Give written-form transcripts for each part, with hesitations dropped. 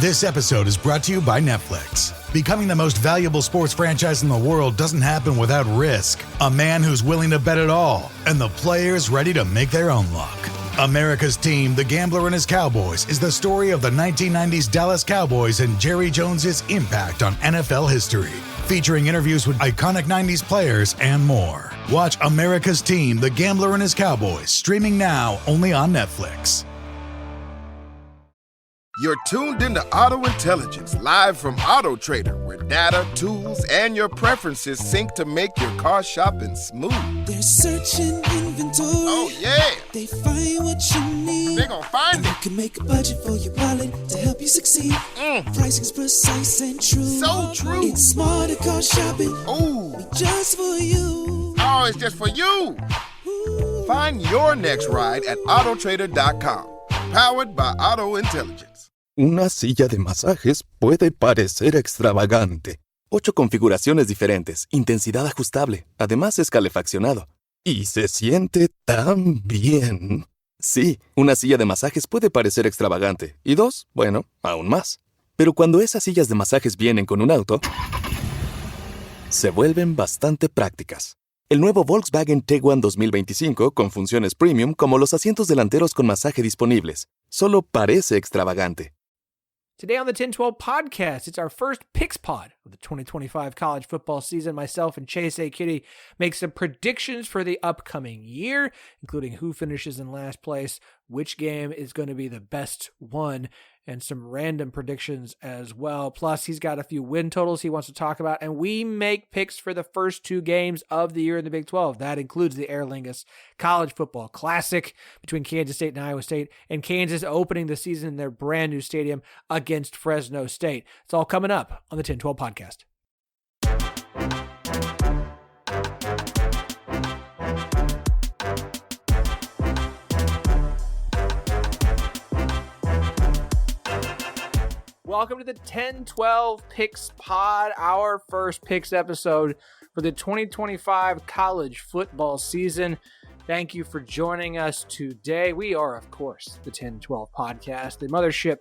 This episode is brought to you by Netflix. Becoming the most valuable sports franchise in the world doesn't happen without risk. A man who's willing to bet it all, and the players ready to make their own luck. America's Team, The Gambler and His Cowboys, is the story of the 1990s Dallas Cowboys and Jerry Jones's impact on NFL history. Featuring interviews with iconic 90s players and more. Watch America's Team, The Gambler and His Cowboys, streaming now only on Netflix. You're tuned into Auto Intelligence, live from Auto Trader, where data, tools, and your preferences sync to make your car shopping smooth. They're searching inventory. Oh, yeah. They find what you need. They're gonna find it. You can make a budget for your wallet to help you succeed. Pricing's precise and true. So true. It's smarter car shopping. Ooh. Just for you. Oh, it's just for you. Ooh. Find your next ride at autotrader.com. Powered by Auto Intelligence. Una silla de masajes puede parecer extravagante. 8 configuraciones diferentes, intensidad ajustable, además es calefaccionado. Y se siente tan bien. Sí, una silla de masajes puede parecer extravagante. Y 2, bueno, aún más. Pero cuando esas sillas de masajes vienen con un auto, se vuelven bastante prácticas. El nuevo Volkswagen Tiguan 2025 con funciones premium como los asientos delanteros con masaje disponibles. Solo parece extravagante. Today on the 1012 podcast, it's our first Picks Pod of the 2025 college football season. Myself and Chase A. Kitty make some predictions for the upcoming year, including who finishes in last place, which game is going to be the best one, and some random predictions as well. Plus, he's got a few win totals he wants to talk about, and we make picks for the first 2 games of the year in the Big 12. That includes the Aer Lingus College Football Classic between Kansas State and Iowa State, and Kansas opening the season in their brand new stadium against Fresno State. It's all coming up on the 1012 podcast. Welcome to the 1012 Picks Pod, our first picks episode for the 2025 college football season. Thank you for joining us today. We are, of course, the 1012 Podcast, the mothership,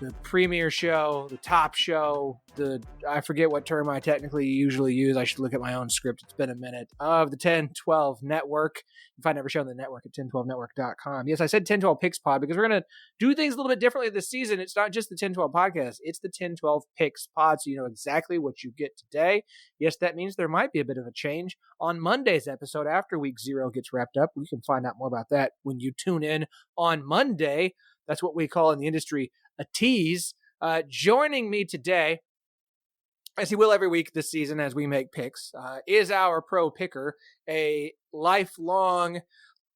the premier show, the top show, I forget what term I technically usually use. I should look at my own script. It's been a minute. Of the 1012 Network. You can find every show on the network at 1012network.com. Yes, I said 1012 Picks Pod because we're going to do things a little bit differently this season. It's not just the 1012 podcast. It's the 1012 Picks Pod, so you know exactly what you get today. Yes, that means there might be a bit of a change on Monday's episode after week 0 gets wrapped up. We can find out more about that when you tune in on Monday. That's what we call in the industry a tease. Joining me today, as he will every week this season as we make picks, is our pro picker, a lifelong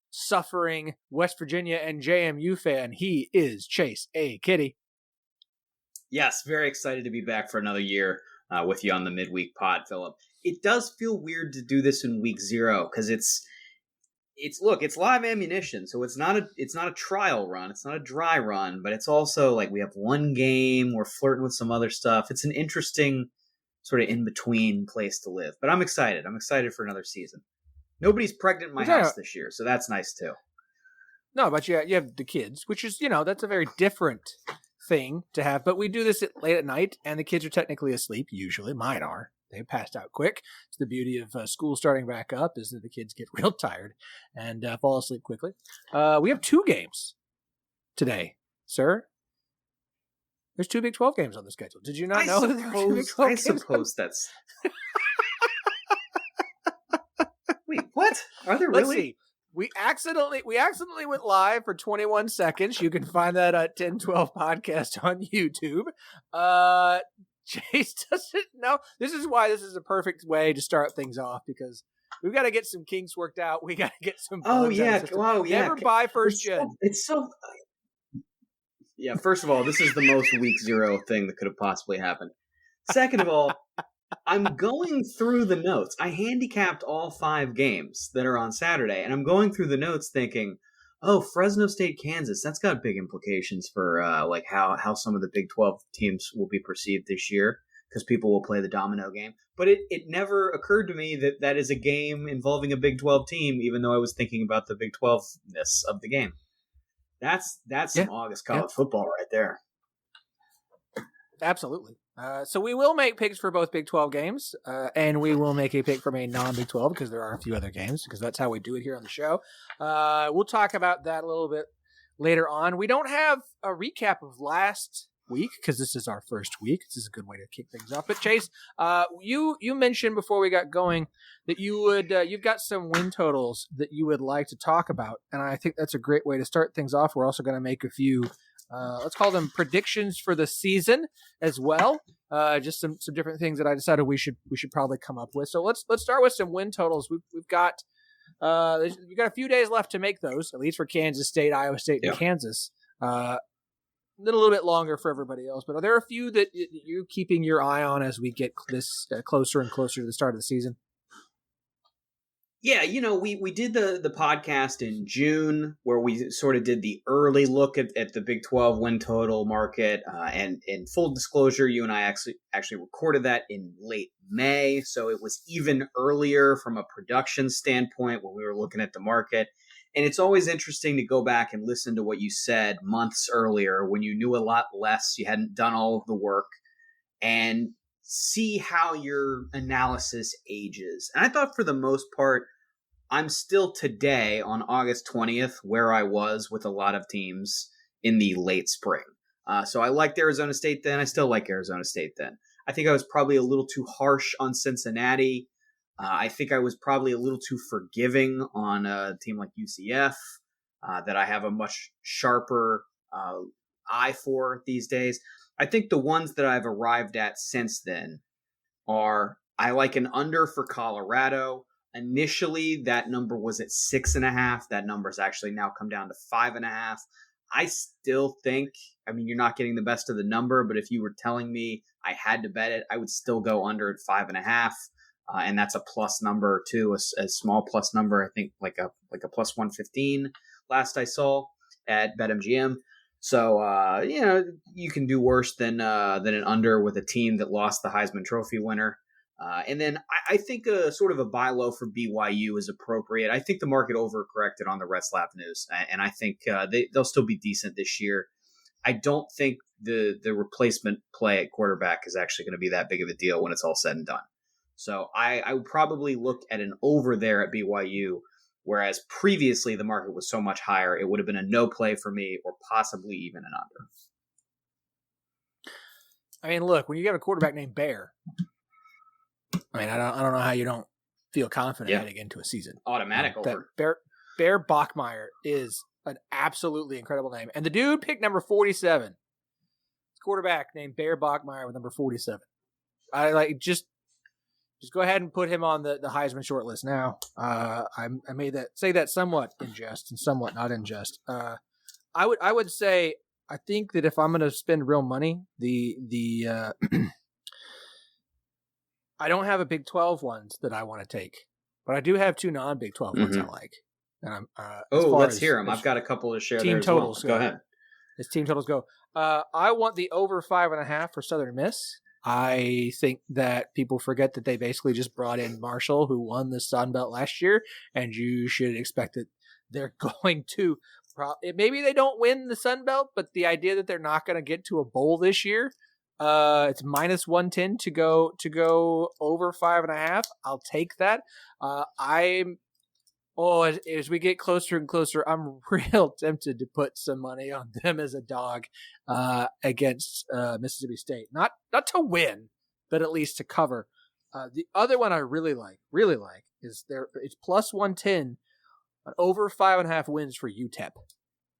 suffering West Virginia and JMU fan. He is Chase A. Kitty. Yes, very excited to be back for another year with you on the midweek pod, Phillip. It does feel weird to do this in week 0 because it's live ammunition, so it's not a trial run, it's not a dry run, but it's also like we have one game, we're flirting with some other stuff. It's an interesting sort of in-between place to live. But I'm excited. I'm excited for another season. Nobody's pregnant in my house this year, so that's nice too. No, but you have the kids, which is, that's a very different thing to have. But we do this late at night, and the kids are technically asleep, usually. Mine are. They passed out quick. It's the beauty of school starting back up is that the kids get real tired and fall asleep quickly. We have 2 games today, sir. There's 2 Big 12 games on the schedule. Did you not know that there were 2 Big 12 games? I suppose that's... Wait, what? Are there really? Let's see. We accidentally went live for 21 seconds. You can find that at 1012 Podcast on YouTube. Chase doesn't know. This is why this is a perfect way to start things off, because we've got to get some kinks worked out. We got to get some. Oh yeah, wow, yeah. Never buy first gen. It's so. Yeah, first of all, this is the most week 0 thing that could have possibly happened. Second of all, I'm going through the notes. I handicapped all 5 games that are on Saturday, and I'm going through the notes thinking, oh, Fresno State, Kansas, that's got big implications for like how some of the Big 12 teams will be perceived this year, because people will play the domino game. But it never occurred to me that that is a game involving a Big 12 team, even though I was thinking about the Big 12-ness of the game. That's some August college football right there. Absolutely. So we will make picks for both Big 12 games, and we will make a pick from a non-Big 12 because there are a few other games, because that's how we do it here on the show. We'll talk about that a little bit later on. We don't have a recap of last week because this is our first week. This is a good way to kick things off. But Chase, you mentioned before we got going that you've got some win totals that you would like to talk about, and I think that's a great way to start things off. We're also going to make a few let's call them predictions for the season as well. Just some different things that I decided we should probably come up with. So let's start with some win totals. We've got a few days left to make those, at least for Kansas State, Iowa State, and Kansas. A little bit longer for everybody else, but are there a few that you're keeping your eye on as we get this closer and closer to the start of the season? Yeah, we did the podcast in June where we sort of did the early look at the Big 12 win total market. And in full disclosure, you and I actually recorded that in late May. So it was even earlier from a production standpoint when we were looking at the market. And it's always interesting to go back and listen to what you said months earlier when you knew a lot less, you hadn't done all of the work, and see how your analysis ages. And I thought for the most part, I'm still today on August 20th where I was with a lot of teams in the late spring. So I liked Arizona State then. I still like Arizona State then. I think I was probably a little too harsh on Cincinnati. I think I was probably a little too forgiving on a team like UCF that I have a much sharper eye for these days. I think the ones that I've arrived at since then are, I like an under for Colorado. Initially, that number was at 6.5. That number's actually now come down to 5.5. I still think, you're not getting the best of the number, but if you were telling me I had to bet it, I would still go under at 5.5. And that's a plus number too, a small plus number. I think like a plus 115 last I saw at BetMGM. So, you can do worse than an under with a team that lost the Heisman Trophy winner. And then I think sort of a buy low for BYU is appropriate. I think the market overcorrected on the Retzlaff news, and I think they'll still be decent this year. I don't think the replacement play at quarterback is actually going to be that big of a deal when it's all said and done. So I would probably look at an over there at BYU, whereas previously the market was so much higher, it would have been a no play for me or possibly even an under. Look, when you have a quarterback named Bear, I don't know how you don't feel confident heading into a season. Automatic over. Bear Bachmeier is an absolutely incredible name. And the dude picked number 47. Quarterback named Bear Bachmeier with number 47. Just go ahead and put him on the Heisman short list now. I made say that somewhat in jest and somewhat not in jest. I would say I think that if I'm going to spend real money, the I don't have a Big 12 ones that I want to take, but I do have two non-Big 12 ones I like. And let's hear them. I've got a couple to share team there as totals well. Go ahead. As team totals go. I want the over 5.5 for Southern Miss. I think that people forget that they basically just brought in Marshall, who won the Sun Belt last year, and you should expect that they're going to maybe they don't win the Sun Belt, but the idea that they're not going to get to a bowl this year, it's minus 110 to go over 5.5. I'll take that. As we get closer and closer, I'm real tempted to put some money on them as a dog against Mississippi State. Not to win, but at least to cover. The other one I really like is it's plus 110 on over 5.5 wins for UTEP.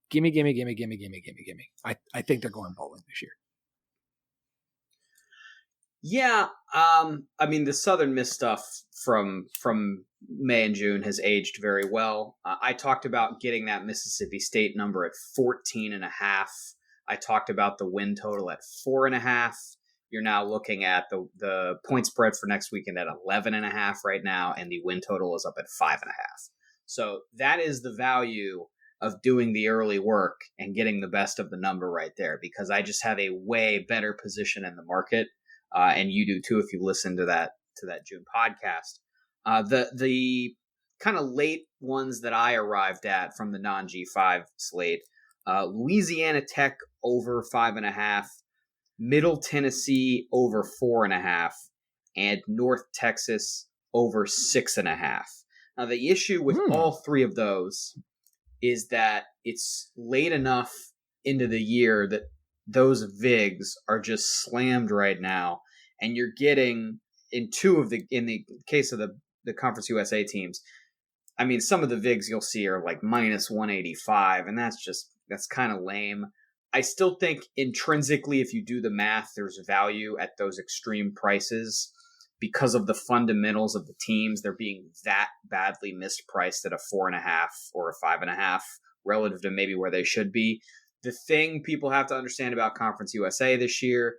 Gimme. I think they're going bowling this year. Yeah, the Southern Miss stuff from May and June has aged very well. I talked about getting that Mississippi State number at 14.5. I talked about the win total at 4.5. You're now looking at the point spread for next weekend at 11.5 right now, and the win total is up at 5.5. So that is the value of doing the early work and getting the best of the number right there, because I just have a way better position in the market. And you do too if you listen to that June podcast. The kind of late ones that I arrived at from the non-G5 slate, Louisiana Tech over 5.5, Middle Tennessee over 4.5, and North Texas over 6.5. Now, the issue with all three of those is that it's late enough into the year that those VIGs are just slammed right now, and you're getting in the case of the Conference USA teams. I mean, some of the VIGs you'll see are like minus 185, and that's kind of lame. I still think intrinsically, if you do the math, there's value at those extreme prices because of the fundamentals of the teams. They're being that badly mispriced at a 4.5 or a 5.5 relative to maybe where they should be. The thing people have to understand about Conference USA this year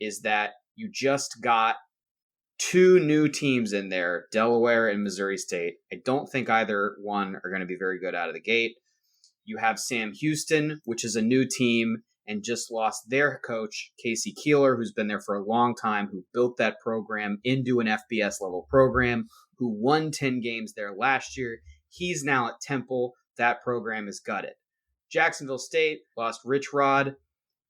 is that you just got two new teams in there, Delaware and Missouri State. I don't think either one are going to be very good out of the gate. You have Sam Houston, which is a new team and just lost their coach, Casey Keeler, who's been there for a long time, who built that program into an FBS level program, who won 10 games there last year. He's now at Temple. That program is gutted. Jacksonville State lost Rich Rod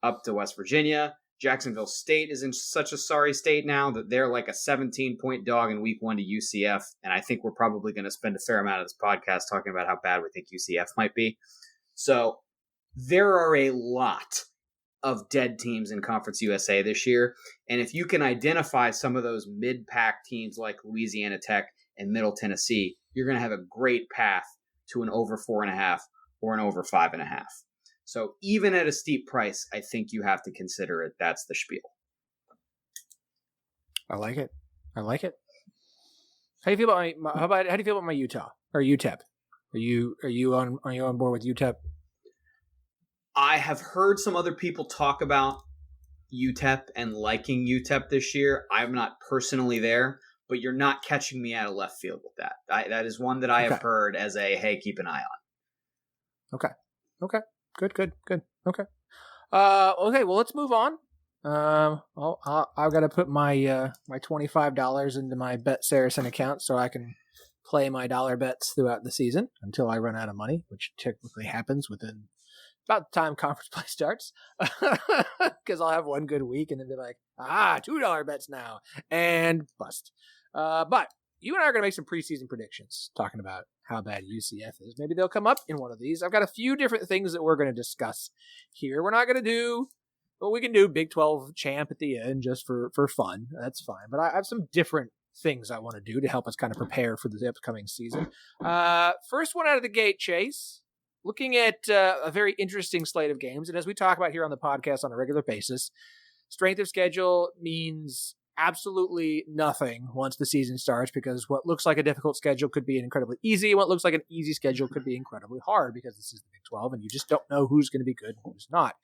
up to West Virginia. Jacksonville State is in such a sorry state now that they're like a 17-point dog in week 1 to UCF. And I think we're probably going to spend a fair amount of this podcast talking about how bad we think UCF might be. So there are a lot of dead teams in Conference USA this year. And if you can identify some of those mid-pack teams like Louisiana Tech and Middle Tennessee, you're going to have a great path to an over 4.5 or an over 5.5. So even at a steep price, I think you have to consider it. That's the spiel. I like it. How do you feel about my Utah or UTEP? Are you on board with UTEP? I have heard some other people talk about UTEP and liking UTEP this year. I'm not personally there, but you're not catching me out of left field with that. That is one that I have heard as a, hey, keep an eye on. Okay. Good. Okay. Okay. Well, let's move on. I've got to put my my $25 into my Bet Saracen account so I can play my dollar bets throughout the season until I run out of money, which typically happens within about the time conference play starts, because I'll have one good week and then be like, $2 bets now and bust. But you and I are going to make some preseason predictions talking about how bad UCF is. Maybe they'll come up in one of these. I've got a few different things that we're going to discuss here. We're not going to do, well, we can do Big 12 champ at the end just for fun. That's fine. But I have some different things I want to do to help us kind of prepare for the upcoming season. First one out of the gate, Chase. Looking at a very interesting slate of games. And as we talk about here on the podcast on a regular basis, strength of schedule means absolutely nothing once the season starts, because what looks like a difficult schedule could be incredibly easy. What looks like an easy schedule could be incredibly hard, because this is the Big 12 and you just don't know who's going to be good and who's not.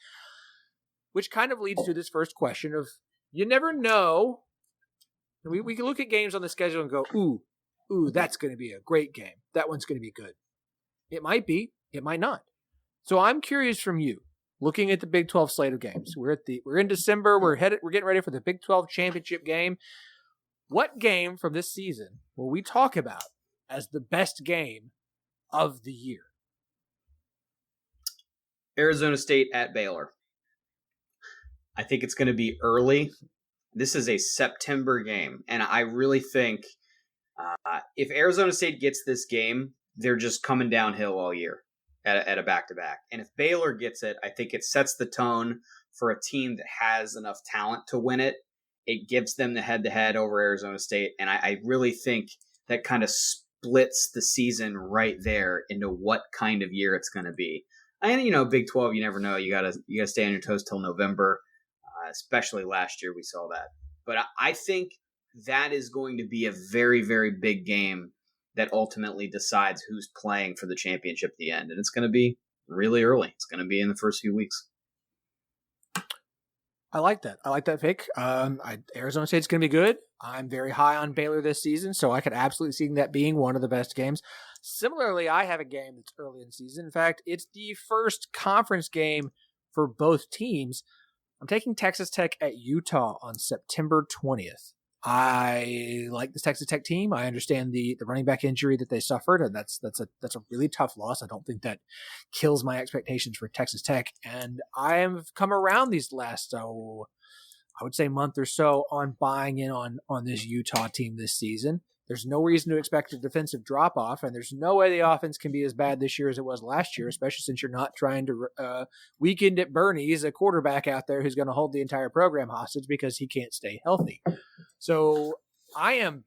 Which kind of leads to this first question of, you never know. We can look at games on the schedule and go, ooh, that's going to be a great game. That one's going to be good. It might be, it might not. So I'm curious from you, looking at the Big 12 slate of games. We're in December. We're getting ready for the Big 12 championship game. What game from this season will we talk about as the best game of the year? Arizona State at Baylor. I think it's going to be early. This is a September game, and I really think if Arizona State gets this game, they're just coming downhill all year at a back-to-back. And if Baylor gets it, I think it sets the tone for a team that has enough talent to win it. It gives them the head-to-head over Arizona State, and I really think that kind of splits the season right there into what kind of year it's going to be. And, Big 12, you never know. You gotta stay on your toes till November. Especially last year, we saw that. But I think that is going to be a very, very big game that ultimately decides who's playing for the championship at the end. And it's going to be really early. It's going to be in the first few weeks. I like that. I like that pick. Arizona State's going to be good. I'm very high on Baylor this season, so I could absolutely see that being one of the best games. Similarly, I have a game that's early in the season. In fact, it's the first conference game for both teams. I'm taking Texas Tech at Utah on September 20th. I like this Texas Tech team. I understand the running back injury that they suffered, and that's a really tough loss. I don't think that kills my expectations for Texas Tech. And I have come around these last I would say, month or so on buying in on this Utah team this season. There's no reason to expect a defensive drop-off, and there's no way the offense can be as bad this year as it was last year, especially since you're not trying to weekend at Bernie's, a quarterback out there who's going to hold the entire program hostage because he can't stay healthy. So I am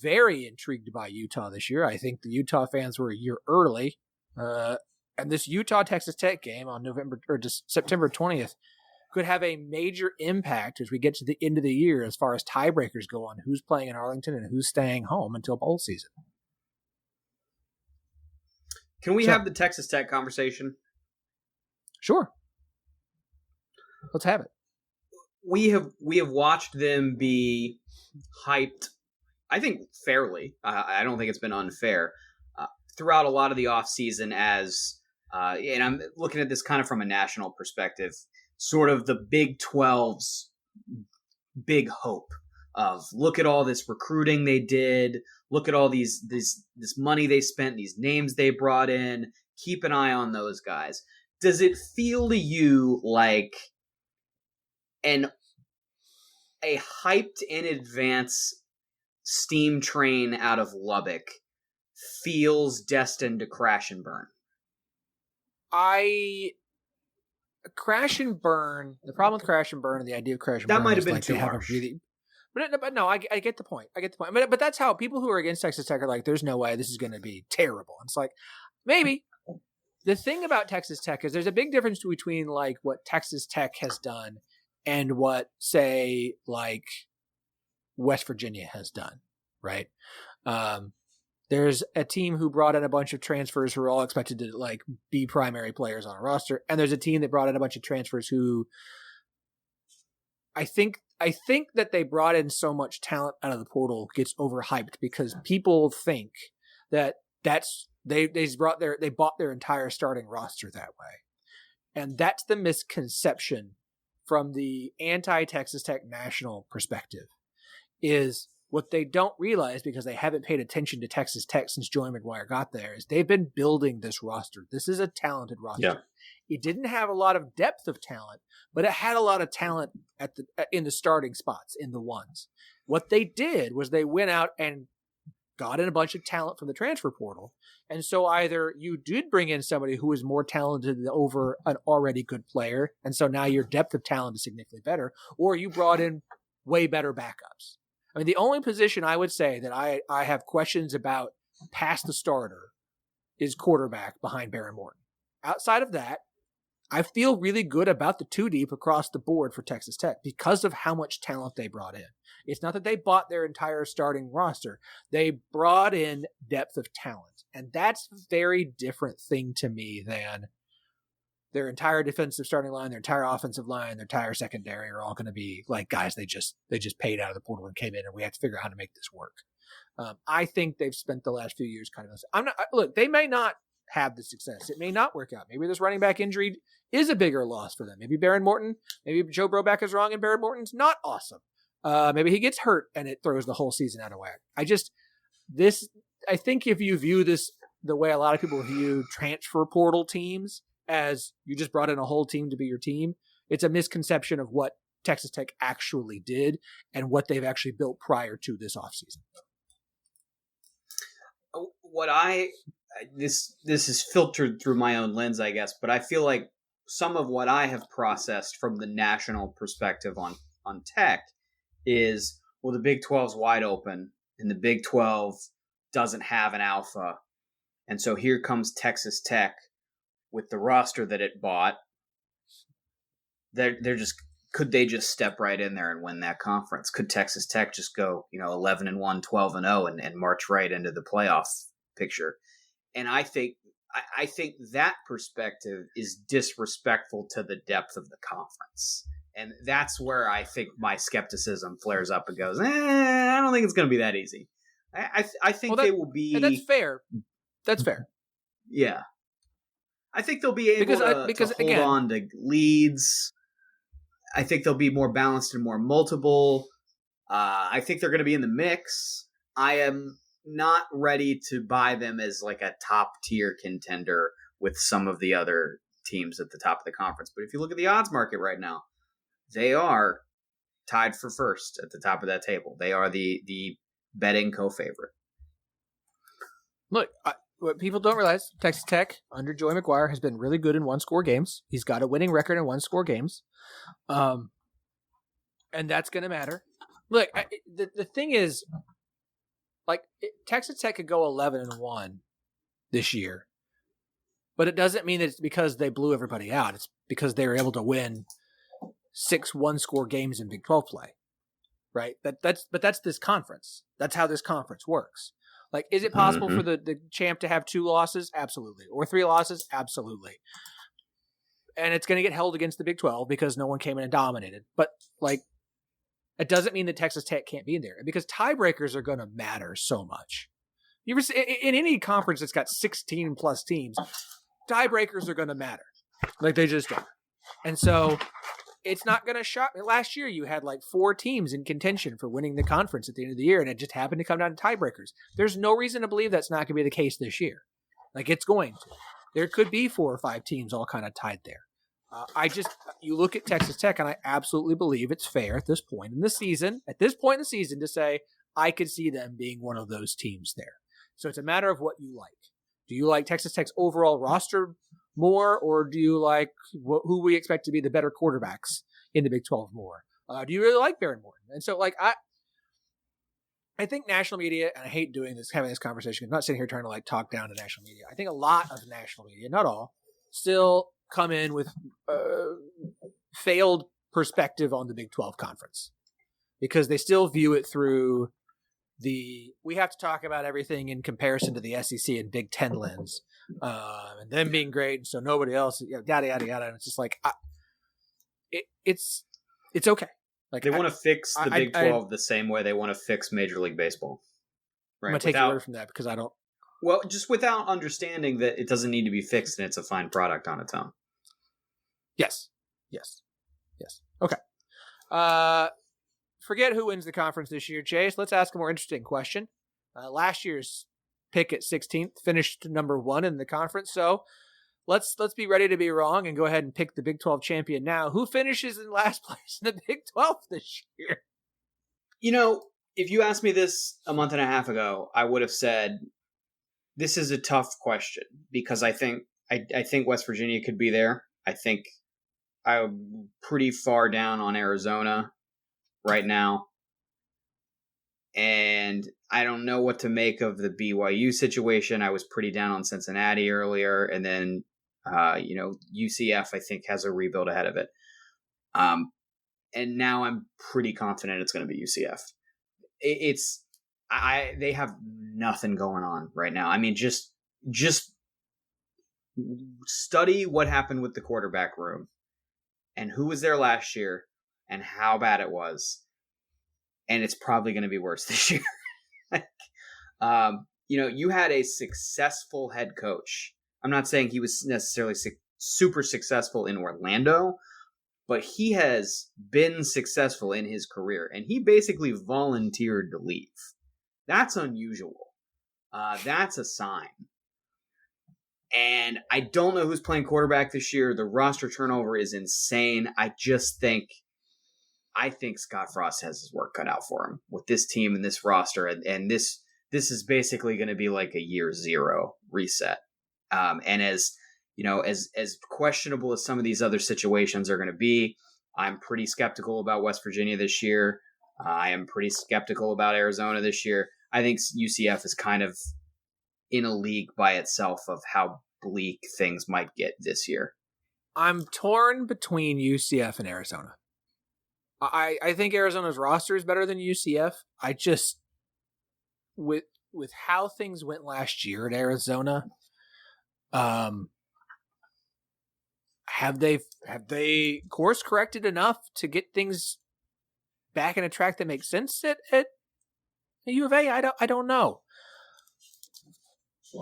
very intrigued by Utah this year. I think the Utah fans were a year early, and this Utah-Texas Tech game on September 20th could have a major impact as we get to the end of the year as far as tiebreakers go on who's playing in Arlington and who's staying home until bowl season. Can we have the Texas Tech conversation? Sure. Let's have it. We have watched them be hyped, I think fairly. I don't think it's been unfair throughout a lot of the offseason as, and I'm looking at this kind of from a national perspective, sort of the Big 12's big hope of look at all this recruiting they did, look at all this money they spent, these names they brought in, keep an eye on those guys. Does it feel to you like a hyped in advance steam train out of Lubbock feels destined to crash and burn? Crash and burn. The problem with crash and burn and the idea of crash and burn that might have been like too harsh. But no, I get the point. But that's how people who are against Texas Tech are like, there's no way this is going to be terrible. And it's like, maybe. The thing about Texas Tech is there's a big difference between like what Texas Tech has done and what, say, like West Virginia has done, right? There's a team who brought in a bunch of transfers who are all expected to like be primary players on a roster, and there's a team that brought in a bunch of transfers who I think that they brought in so much talent out of the portal gets overhyped because people think that they bought their entire starting roster that way, and that's the misconception from the anti-Texas Tech national perspective. Is what they don't realize because they haven't paid attention to Texas Tech since Joey McGuire got there is they've been building this roster. This is a talented roster. Yeah. It didn't have a lot of depth of talent, but it had a lot of talent in the starting spots, in the ones. What they did was they went out and got in a bunch of talent from the transfer portal. And so either you did bring in somebody who is more talented over an already good player, and so now your depth of talent is significantly better, or you brought in way better backups. I mean, the only position I would say that I have questions about past the starter is quarterback behind Baron Morton. Outside of that, I feel really good about the two deep across the board for Texas Tech because of how much talent they brought in. It's not that they bought their entire starting roster. They brought in depth of talent. And that's a very different thing to me than their entire defensive starting line, their entire offensive line, their entire secondary are all going to be like guys they just paid out of the portal and came in, and we have to figure out how to make this work. I think they've spent the last few years kind of. Look, they may not have the success. It may not work out. Maybe this running back injury is a bigger loss for them. Maybe Baron Morton, maybe Joe Broback is wrong and Baron Morton's not awesome. Maybe he gets hurt and it throws the whole season out of whack. I think if you view this the way a lot of people view transfer portal teams, as you just brought in a whole team to be your team, it's a misconception of what Texas Tech actually did and what they've actually built prior to this offseason. This is filtered through my own lens, I guess, but I feel like some of what I have processed from the national perspective on Tech is, well, the Big 12's wide open and the Big 12 doesn't have an alpha. And so here comes Texas Tech with the roster that it bought. Could they just step right in there and win that conference? Could Texas Tech just go, 11-1, 12-0 and march right into the playoff picture? And I think that perspective is disrespectful to the depth of the conference. And that's where I think my skepticism flares up and goes, I don't think it's going to be that easy. I think they will be. And that's fair. That's fair. Yeah. I think they'll be able to hold on to leads. I think they'll be more balanced and more multiple. I think they're going to be in the mix. I am not ready to buy them as like a top tier contender with some of the other teams at the top of the conference. But if you look at the odds market right now, they are tied for first at the top of that table. They are the betting co-favorite. Look, what people don't realize, Texas Tech under Joey McGuire has been really good in one-score games. He's got a winning record in one-score games, and that's going to matter. Look, the thing is, like, Texas Tech could go 11-1 this year, but it doesn't mean that it's because they blew everybody out. It's because they were able to win 6 one-score games in Big 12 play, right? But that's this conference. That's how this conference works. Like, is it possible for the champ to have 2 losses? Absolutely. Or 3 losses? Absolutely. And it's going to get held against the Big 12 because no one came in and dominated. But, like, it doesn't mean that Texas Tech can't be in there because tiebreakers are going to matter so much. You ever see, in any conference that's got 16 plus teams, tiebreakers are going to matter. Like, they just are. And so it's not going to shock me. Last year, you had like 4 teams in contention for winning the conference at the end of the year, and it just happened to come down to tiebreakers. There's no reason to believe that's not going to be the case this year. Like, it's going to. There could be 4 or 5 teams all kind of tied there. You look at Texas Tech, and I absolutely believe it's fair at this point in the season, to say, I could see them being one of those teams there. So it's a matter of what you like. Do you like Texas Tech's overall roster more, or do you like who we expect to be the better quarterbacks in the Big 12 more? Do you really like Baron Morton? And so, like, I think national media, and I hate having this conversation, I'm not sitting here trying to like talk down to national media. I think a lot of national media, not all, still come in with failed perspective on the Big 12 conference because they still view it through we have to talk about everything in comparison to the SEC and Big Ten lens, and them being great, and so nobody else, yada yada yada. And it's just like, it's okay. Like, they want to fix the Big 12 the same way they want to fix Major League Baseball. Right? I'm gonna take your word from that because I don't. Well, just without understanding that it doesn't need to be fixed and it's a fine product on its own. Yes. Okay. Forget who wins the conference this year, Chase. Let's ask a more interesting question. Last year's pick at 16th finished number 1 in the conference. So let's be ready to be wrong and go ahead and pick the Big 12 champion now. Who finishes in last place in the Big 12 this year? You know, if you asked me this a month and a half ago, I would have said this is a tough question because I think West Virginia could be there. I think I'm pretty far down on Arizona right now. And I don't know what to make of the BYU situation. I was pretty down on Cincinnati earlier. And then, UCF, I think, has a rebuild ahead of it. And now I'm pretty confident it's going to be UCF. They have nothing going on right now. I mean, just study what happened with the quarterback room and who was there last year and how bad it was. And it's probably going to be worse this year. You had a successful head coach. I'm not saying he was necessarily super successful in Orlando, but he has been successful in his career, and he basically volunteered to leave. That's unusual. That's a sign. And I don't know who's playing quarterback this year. The roster turnover is insane. I think Scott Frost has his work cut out for him with this team and this roster. And this is basically going to be like a year 0 reset. And as questionable as some of these other situations are going to be, I'm pretty skeptical about West Virginia this year. I am pretty skeptical about Arizona this year. I think UCF is kind of in a league by itself of how bleak things might get this year. I'm torn between UCF and Arizona. I think Arizona's roster is better than UCF. I just, with how things went last year at Arizona, have they course corrected enough to get things back in a track that makes sense at U of A? I don't know.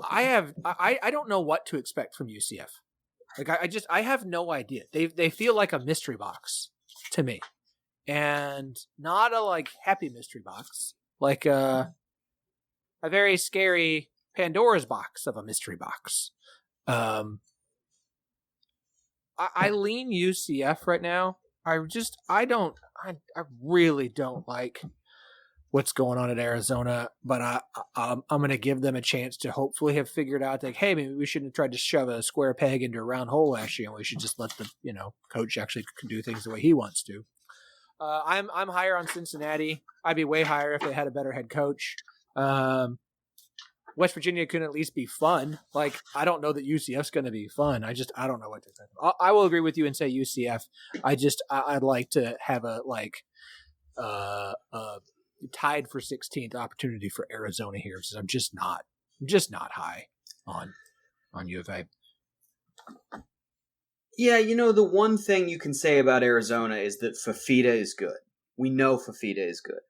I don't know what to expect from UCF. Like I have no idea. They feel like a mystery box to me. And not a like happy mystery box, like a very scary Pandora's box of a mystery box. I lean UCF right now. I don't I really don't like what's going on at Arizona, but I'm going to give them a chance to hopefully have figured out that, hey, maybe we shouldn't have tried to shove a square peg into a round hole last year, and we should just let the coach actually do things the way he wants to. I'm higher on Cincinnati. I'd be way higher if they had a better head coach. West Virginia could at least be fun. Like, I don't know that UCF's going to be fun. I don't know what to think. I will agree with you and say UCF. I'd like to have a tied for 16th opportunity for Arizona here, because I'm just not high on U of A. Yeah, the one thing you can say about Arizona is that Fafita is good. We know Fafita is good.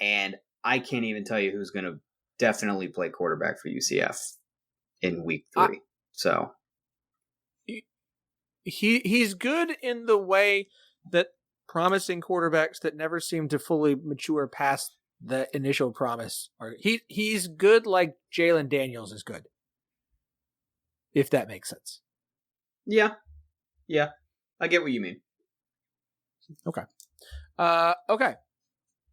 And I can't even tell you who's going to definitely play quarterback for UCF in week 3. So he's good in the way that promising quarterbacks that never seem to fully mature past the initial promise are. He's good like Jalen Daniels is good, if that makes sense. Yeah, I get what you mean. Okay. Okay.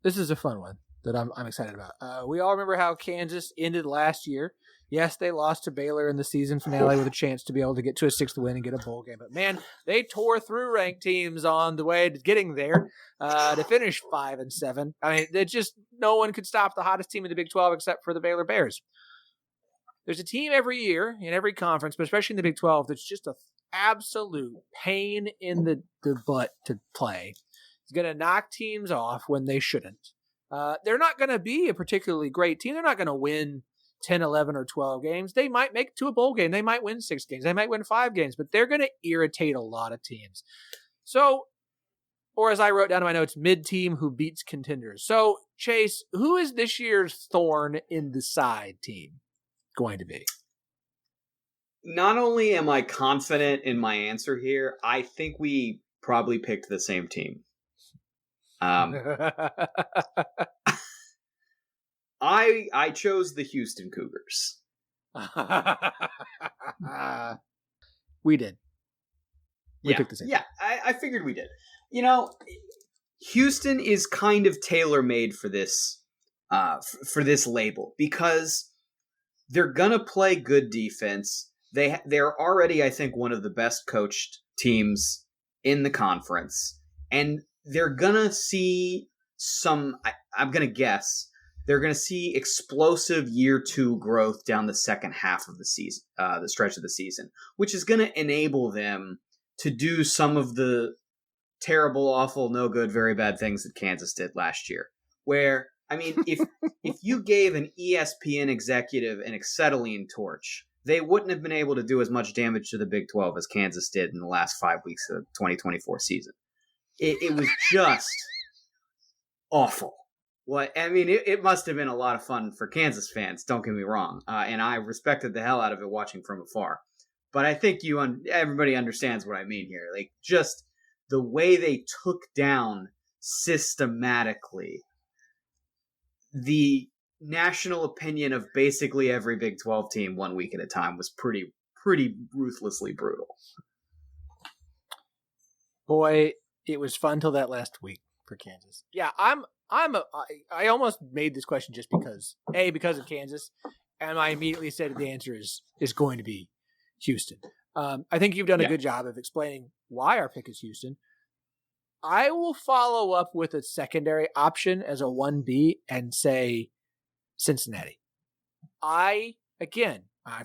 This is a fun one that I'm excited about. We all remember how Kansas ended last year. Yes, they lost to Baylor in the season finale with a chance to be able to get to a 6th win and get a bowl game. But man, they tore through ranked teams on the way to getting there to finish 5-7. I mean, no one could stop the hottest team in the Big 12 except for the Baylor Bears. There's a team every year in every conference, but especially in the Big 12, that's just an absolute pain in the butt to play. It's going to knock teams off when they shouldn't. They're not going to be a particularly great team. They're not going to win 10, 11, or 12 games. They might make it to a bowl game. They might win 6 games. They might win 5 games, but they're going to irritate a lot of teams. So, or as I wrote down in my notes, mid-team who beats contenders. So, Chase, who is this year's thorn in the side team going to be? Not only am I confident in my answer here, I think we probably picked the same team. I chose the Houston Cougars. We did. We picked the same. Yeah, I figured we did. Houston is kind of tailor-made for this label, because they're gonna play good defense. They're already, I think, one of the best coached teams in the conference, and they're gonna see I'm gonna guess they're gonna see explosive year 2 growth down the second half of the season, the stretch of the season, which is gonna enable them to do some of the terrible, awful, no good, very bad things that Kansas did last year. Where, I mean, if you gave an ESPN executive an acetylene torch, they wouldn't have been able to do as much damage to the Big 12 as Kansas did in the last 5 weeks of the 2024 season. It was just awful. It must have been a lot of fun for Kansas fans, don't get me wrong. And I respected the hell out of it watching from afar. But I think everybody understands what I mean here. Like, just the way they took down systematically the national opinion of basically every Big 12 team 1 week at a time was pretty ruthlessly brutal. Boy, it was fun till that last week for Kansas. Yeah, I almost made this question just because of Kansas, and I immediately said the answer is going to be Houston. I think you've done a good job of explaining why our pick is Houston. I will follow up with a secondary option as a 1B and say Cincinnati. I've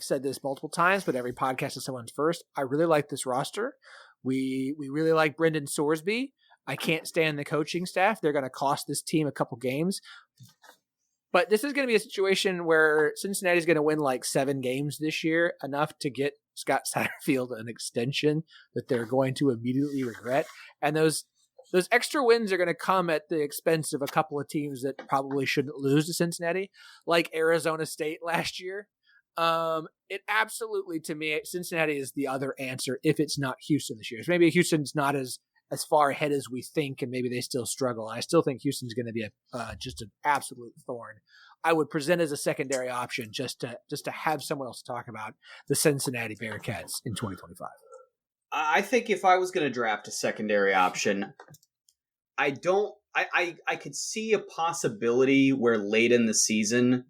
said this multiple times, but every podcast is someone's first. I really like this roster. We really like Brendan Sorsby. I can't stand the coaching staff. They're going to cost this team a couple games. But this is going to be a situation where Cincinnati's going to win like 7 games this year, enough to get Scott Satterfield an extension that they're going to immediately regret. And those extra wins are going to come at the expense of a couple of teams that probably shouldn't lose to Cincinnati, like Arizona State last year. It absolutely, to me, Cincinnati is the other answer if it's not Houston this year. So maybe Houston's not as far ahead as we think, and maybe they still struggle. I still think Houston's going to be just an absolute thorn. I would present as a secondary option just to have someone else to talk about the Cincinnati Bearcats in 2025. I think if I was going to draft a secondary option, I could see a possibility where late in the season,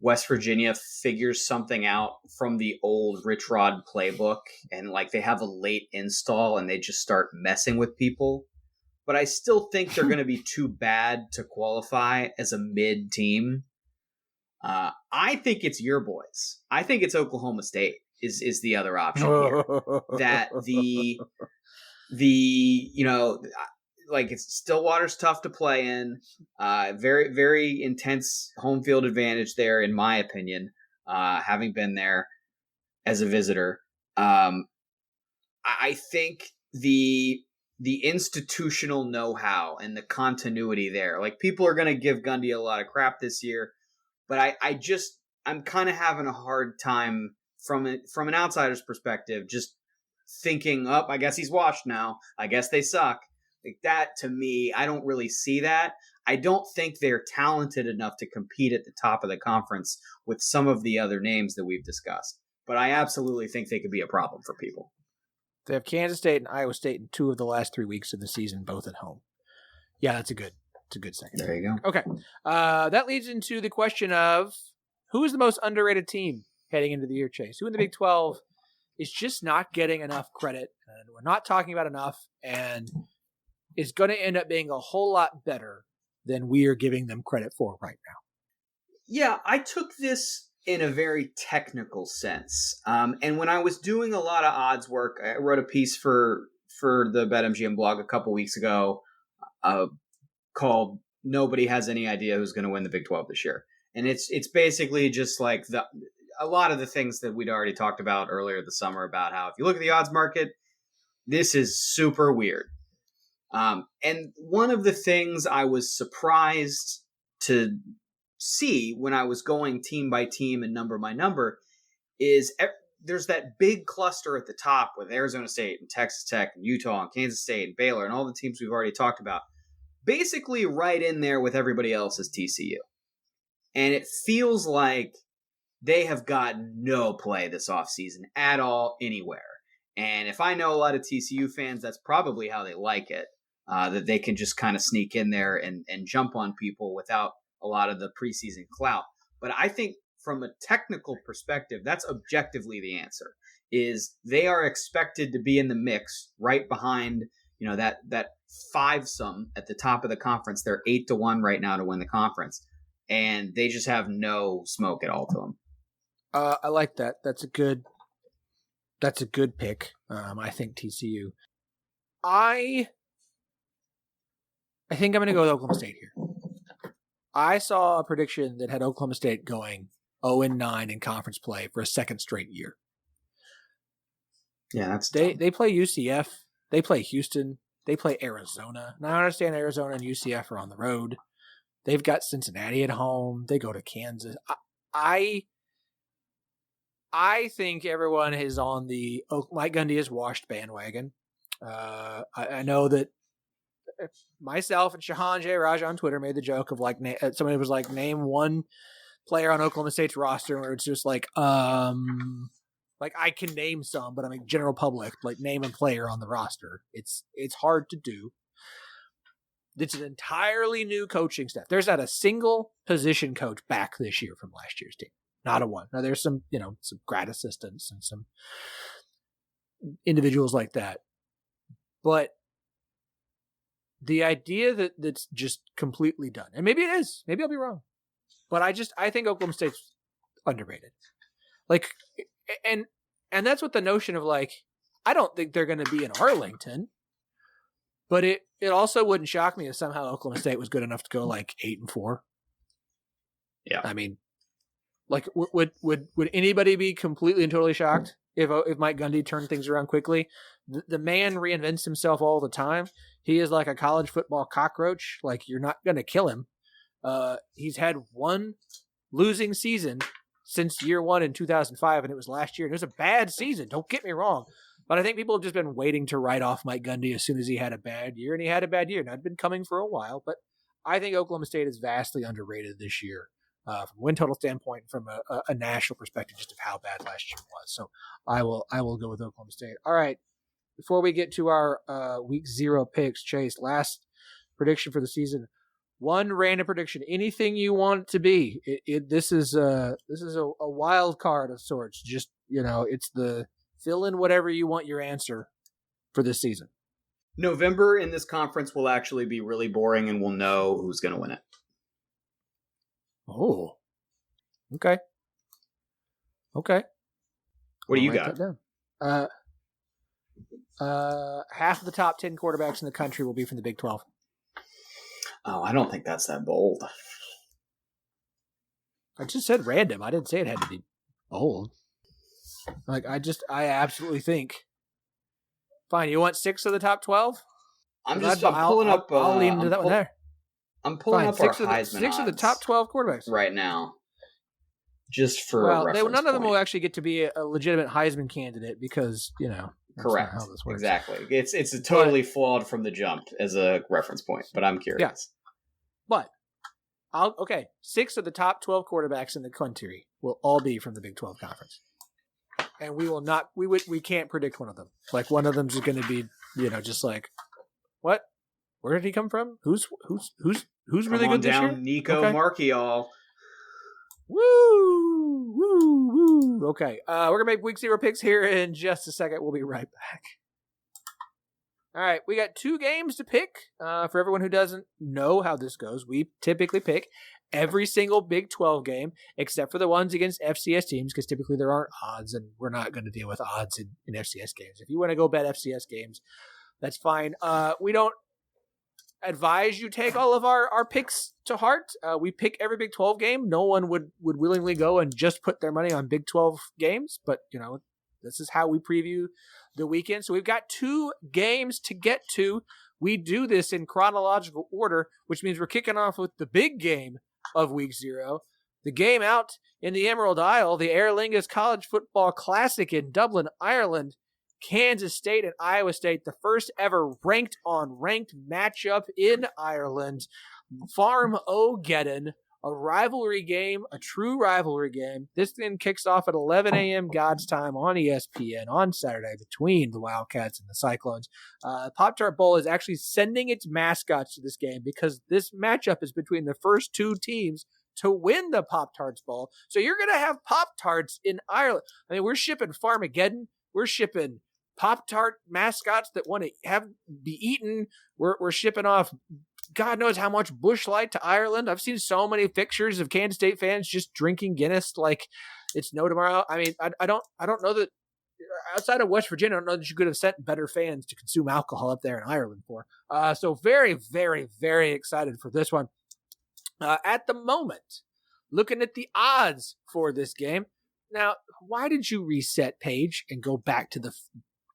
West Virginia figures something out from the old Rich Rod playbook, and like they have a late install and they just start messing with people. But I still think they're going to be too bad to qualify as a mid team. I think it's your boys. I think it's Oklahoma State is the other option here. That like it's Stillwater's tough to play in. Very, very intense home field advantage there, in my opinion, having been there as a visitor. I think the institutional know-how and the continuity there, like people are going to give Gundy a lot of crap this year, but I'm kind of having a hard time from an outsider's perspective, just thinking, I guess he's washed now. I guess they suck. Like that, to me, I don't really see that. I don't think they're talented enough to compete at the top of the conference with some of the other names that we've discussed. But I absolutely think they could be a problem for people. They have Kansas State and Iowa State in 2 of the last 3 weeks of the season, both at home. Yeah, it's a good second. There you go. Okay. That leads into the question of who is the most underrated team heading into the year, Chase? Who in the Big 12 is just not getting enough credit, and we're not talking about enough, and is going to end up being a whole lot better than we are giving them credit for right now? Yeah, I took this in a very technical sense. And when I was doing a lot of odds work, I wrote a piece for the BetMGM blog a couple weeks ago called "Nobody Has Any Idea Who's Going to Win the Big 12 this year." And it's basically just like a lot of the things that we'd already talked about earlier this summer about how if you look at the odds market, this is super weird. And one of the things I was surprised to see when I was going team by team and number by number is there's that big cluster at the top with Arizona State and Texas Tech and Utah and Kansas State and Baylor and all the teams we've already talked about. Basically right in there with everybody else is TCU. And it feels like they have gotten no play this offseason at all anywhere. And if I know a lot of TCU fans, that's probably how they like it, that they can just kind of sneak in there and jump on people without a lot of the preseason clout. But I think from a technical perspective, that's objectively the answer, is they are expected to be in the mix right behind, that five-some at the top of the conference. They're 8-1 right now to win the conference, and they just have no smoke at all to them. I like that. That's a good pick. I think TCU. I think I'm going to go with Oklahoma State here. I saw a prediction that had Oklahoma State going 0-9 in conference play for a second straight year. Yeah, that's they play UCF, they play Houston, they play Arizona. Now I understand Arizona and UCF are on the road. They've got Cincinnati at home. They go to Kansas. I think everyone is on the Mike Gundy is washed bandwagon. I know that myself and Shahan J. Raj on Twitter made the joke of somebody was like, name one player on Oklahoma State's roster, where it's just like I can name some, but I mean general public, like name a player on the roster. It's hard to do. It's an entirely new coaching staff. There's not a single position coach back this year from last year's team. Not a one. Now there's some grad assistants and some individuals like that. But the idea that that's just completely done, and maybe it is, maybe I'll be wrong, but I think Oklahoma State's underrated. Like, and that's what the notion of like, I don't think they're going to be in Arlington, but it also wouldn't shock me if somehow Oklahoma State was good enough to go like 8-4. Yeah. I mean, like, would anybody be completely and totally shocked if Mike Gundy turned things around quickly? The man reinvents himself all the time. He is like a college football cockroach. Like, you're not going to kill him. He's had one losing season since year one in 2005, and it was last year. And it was a bad season. Don't get me wrong. But I think people have just been waiting to write off Mike Gundy as soon as he had a bad year, and he had a bad year. Now, it'd been coming for a while, but I think Oklahoma State is vastly underrated this year. From a win total standpoint, from a national perspective, just of how bad last year was. So I will go with Oklahoma State. All right. Before we get to our week 0 picks, Chase, last prediction for the season. One random prediction, anything you want it to be. This is a wild card of sorts. Just, it's the fill in whatever you want your answer for this season. November in this conference will actually be really boring, and we'll know who's going to win it. Oh, okay. Okay. What do you got? Half of the top 10 quarterbacks in the country will be from the Big 12. Oh, I don't think that's that bold. I just said random. I didn't say it had to be bold. Like, I absolutely think. Fine, you want 6 of the top 12? I'm pulling up. I'll leave into that one there. I'm pulling up our Heisman six of the top 12 quarterbacks right now. Just for none of them will actually get to be a legitimate Heisman candidate because, correct. How this works. Exactly. It's a totally flawed from the jump as a reference point, but I'm curious. Yeah. But 6 of the top 12 quarterbacks in the country will all be from the Big 12 conference. And we can't predict one of them. Like, one of them is going to be, just like, what? Where did he come from? Who's really good this year? Nico Marchiol. Woo! Woo! Woo! Okay, we're going to make week 0 picks here in just a second. We'll be right back. All right, we got 2 games to pick. For everyone who doesn't know how this goes, we typically pick every single Big 12 game, except for the ones against FCS teams, because typically there aren't odds, and we're not going to deal with odds in FCS games. If you want to go bet FCS games, that's fine. We don't advise you take all of our picks to heart. We pick every Big 12 game. No one would willingly go and just put their money on Big 12 games, but this is how we preview the weekend. So we've got 2 games to get to. We do this in chronological order, which means we're kicking off with the big game of week 0. The game out in the Emerald Isle, the Aer Lingus College Football Classic in Dublin, Ireland. Kansas State and Iowa State, the first ever ranked on ranked matchup in Ireland. Farm O'Geddon, a rivalry game, a true rivalry game. This thing kicks off at 11 a.m. God's time on ESPN on Saturday between the Wildcats and the Cyclones. Pop-Tart Bowl is actually sending its mascots to this game because this matchup is between the first 2 teams to win the Pop-Tarts Bowl. So you're going to have Pop-Tarts in Ireland. I mean, we're shipping Farmageddon. We're shipping Pop-Tart mascots that want to be eaten. We're shipping off God knows how much Busch Light to Ireland. I've seen so many pictures of Kansas State fans just drinking Guinness like it's no tomorrow. I mean, I don't know that outside of West Virginia, I don't know that you could have sent better fans to consume alcohol up there in Ireland for. So very, very, very excited for this one. At the moment, looking at the odds for this game. Now, why did you reset, Paige, and go back to the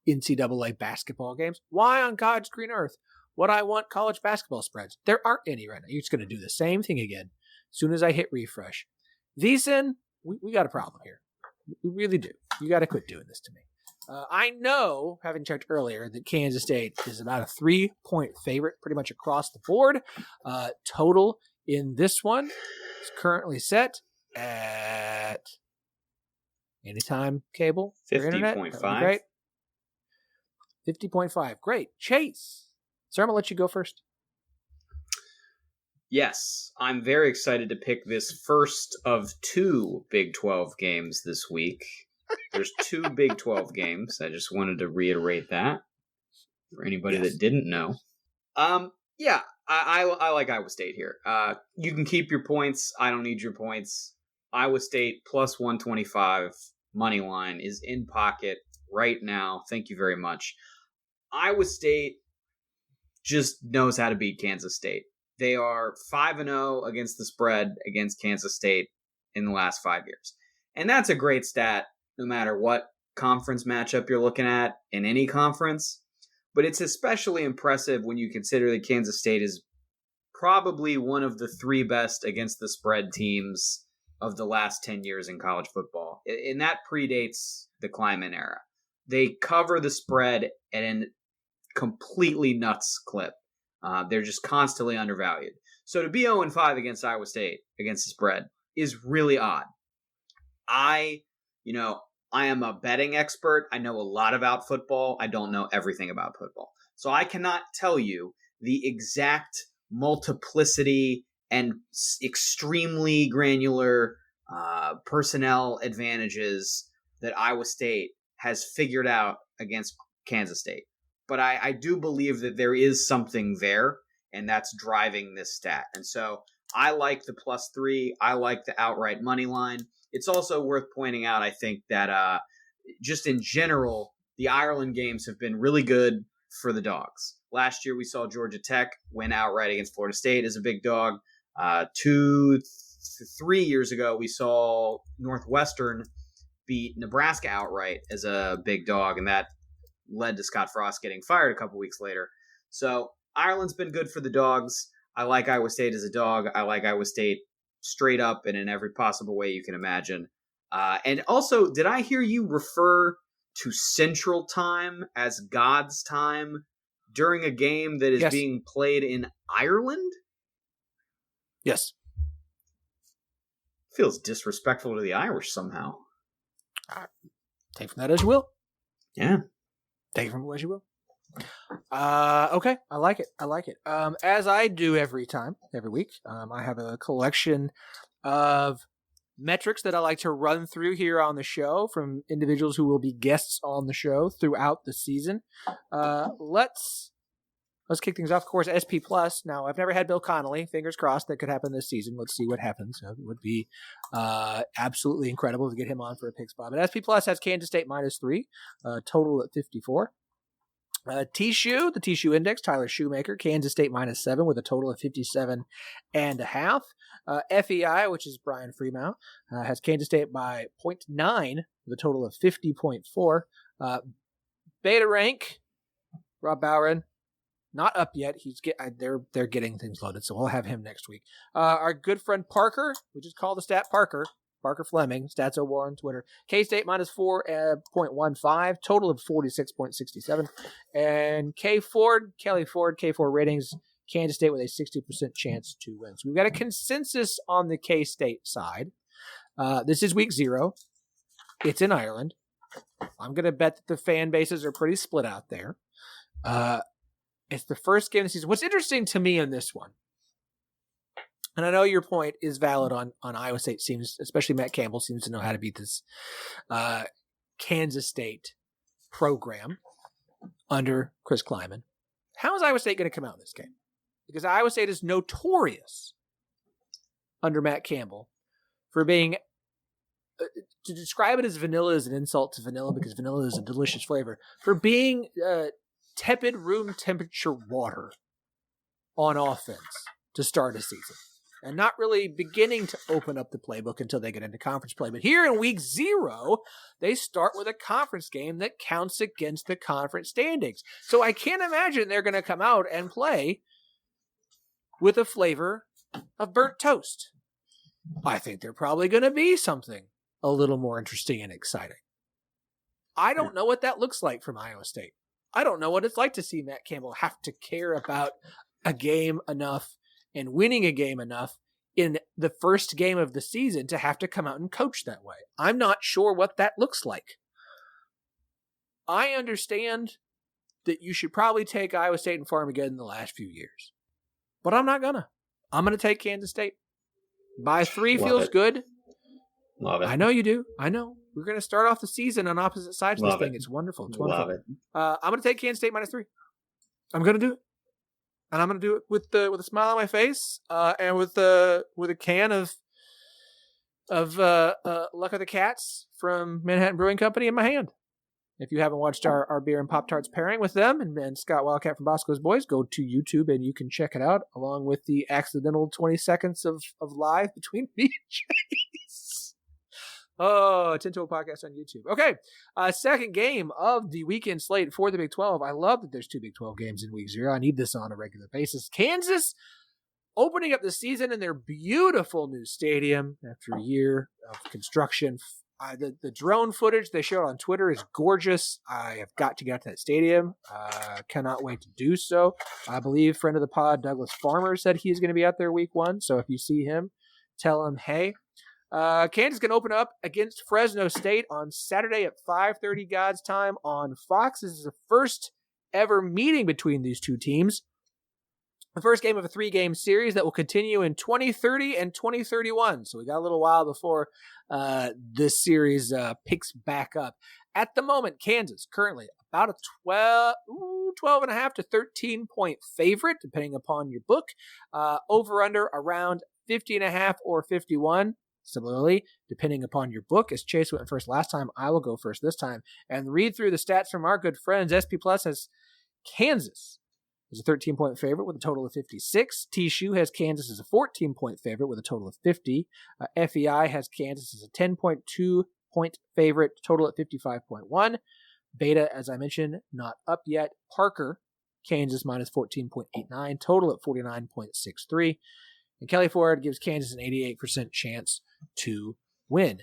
NCAA basketball games? Why on God's green earth would I want college basketball spreads? There aren't any right now. You're just going to do the same thing again as soon as I hit refresh. VSiN, we got a problem here. We really do. You got to quit doing this to me. I know, having checked earlier, that Kansas State is about a 3-point favorite pretty much across the board. Total in this one is currently set at anytime cable. 50.5. Great. 50.5. Great. Chase. Sir, I'm going to let you go first. Yes, I'm very excited to pick this first of 2 Big 12 games this week. There's 2 Big 12 games. I just wanted to reiterate that for anybody that didn't know. Yeah, I like Iowa State here. You can keep your points. I don't need your points. Iowa State plus 125 money line is in pocket right now. Thank you very much. Iowa State just knows how to beat Kansas State. They are 5-0 against the spread against Kansas State in the last 5 years. And that's a great stat no matter what conference matchup you're looking at in any conference. But it's especially impressive when you consider that Kansas State is probably one of the 3 best against the spread teams of the last 10 years in college football. And that predates the Kleiman era. They cover the spread at a completely nuts clip. They're just constantly undervalued. So to be 0-5 against Iowa State, against the spread, is really odd. I am a betting expert. I know a lot about football. I don't know everything about football. So I cannot tell you the exact multiplicity and extremely granular personnel advantages that Iowa State has figured out against Kansas State. But I do believe that there is something there, and that's driving this stat. And so I like the +3. I like the outright money line. It's also worth pointing out, I think, that just in general, the Ireland games have been really good for the dogs. Last year, we saw Georgia Tech win outright against Florida State as a big dog. 3 years ago, we saw Northwestern beat Nebraska outright as a big dog, and that led to Scott Frost getting fired a couple weeks later. So Ireland's been good for the dogs. I like Iowa State as a dog. I like Iowa State straight up and in every possible way you can imagine. And also, did I hear you refer to Central Time as God's time during a game that is being played in Ireland? Yes. Feels disrespectful to the Irish somehow. Take from that as you will. Yeah. Take from it as you will. Okay. I like it. As I do every week, I have a collection of metrics that I like to run through here on the show from individuals who will be guests on the show throughout the season. Let's kick things off. Of course, SP Plus. Now, I've never had Bill Connolly. Fingers crossed that could happen this season. Let's see what happens. It would be absolutely incredible to get him on for a pick spot. But SP Plus has Kansas State -3, total at 54. T-Shoe, the T-Shoe Index, Tyler Shoemaker, Kansas State -7 with a total of 57.5. FEI, which is Brian Freeman, has Kansas State by 0.9 with a total of 50.4. Beta Rank, Rob Bowron, not up yet. They're getting things loaded, so we'll have him next week. Our good friend Parker, which is called the Stat Parker Fleming, Stats War on Twitter. K-State -4.15, total of 46.67. And Kelly Ford K4 ratings, Kansas State with a 60% chance to win. So we've got a consensus on the K-State side. This is week 0. It's in Ireland. I'm going to bet that the fan bases are pretty split out there. It's the first game of the season. What's interesting to me in this one, and I know your point is valid on Iowa State, especially Matt Campbell seems to know how to beat this Kansas State program under Chris Kleiman. How is Iowa State going to come out in this game? Because Iowa State is notorious under Matt Campbell for being, to describe it as vanilla is an insult to vanilla because vanilla is a delicious flavor, for being tepid room temperature water on offense to start a season. And not really beginning to open up the playbook until they get into conference play. But here in week 0, they start with a conference game that counts against the conference standings. So I can't imagine they're going to come out and play with a flavor of burnt toast. I think they're probably going to be something a little more interesting and exciting. I don't know what that looks like from Iowa State. I don't know what it's like to see Matt Campbell have to care about a game enough and winning a game enough in the first game of the season to have to come out and coach that way. I'm not sure what that looks like. I understand that you should probably take Iowa State and Farmageddon the last few years. But I'm not gonna. I'm gonna take Kansas State. By 3 feels good. Love it. I know you do. I know. We're gonna start off the season on opposite sides of this thing. It's wonderful. It's wonderful. Love it. I'm gonna take Kansas State -3. I'm gonna do it. And I'm going to do it with a smile on my face, and with a can of Luck of the Cats from Manhattan Brewing Company in my hand. If you haven't watched our beer and Pop-Tarts pairing with them and Scott Wildcat from Bosco's Boys, go to YouTube and you can check it out, along with the accidental 20 seconds of live between me and Chase. Oh, Ten12 podcast on YouTube. Okay, second game of the weekend slate for the Big 12. I love that there's 2 Big 12 games in week 0. I need this on a regular basis. Kansas opening up the season in their beautiful new stadium after a year of construction. The drone footage they showed on Twitter is gorgeous. I have got to get to that stadium. Cannot wait to do so. I believe friend of the pod, Douglas Farmer, said he's going to be out there week 1. So if you see him, tell him, hey. Kansas can open up against Fresno State on Saturday at 5:30 God's time on Fox. This is the first ever meeting between these two teams. the first game of a 3-game series that will continue in 2030 and 2031. So we got a little while before this series picks back up. At the moment, Kansas currently about a 12.5 to 13-point favorite, depending upon your book. Over-under around 50.5 or 51. Similarly, depending upon your book, as Chase went first last time, I will go first this time. And read through the stats from our good friends. SP Plus has Kansas as a 13-point favorite with a total of 56. T-Shoe has Kansas as a 14-point favorite with a total of 50. FEI has Kansas as a 10.2-point favorite, total at 55.1. Beta, as I mentioned, not up yet. Parker, Kansas minus 14.89, total at 49.63. And Kelly Ford gives Kansas an 88% chance to win.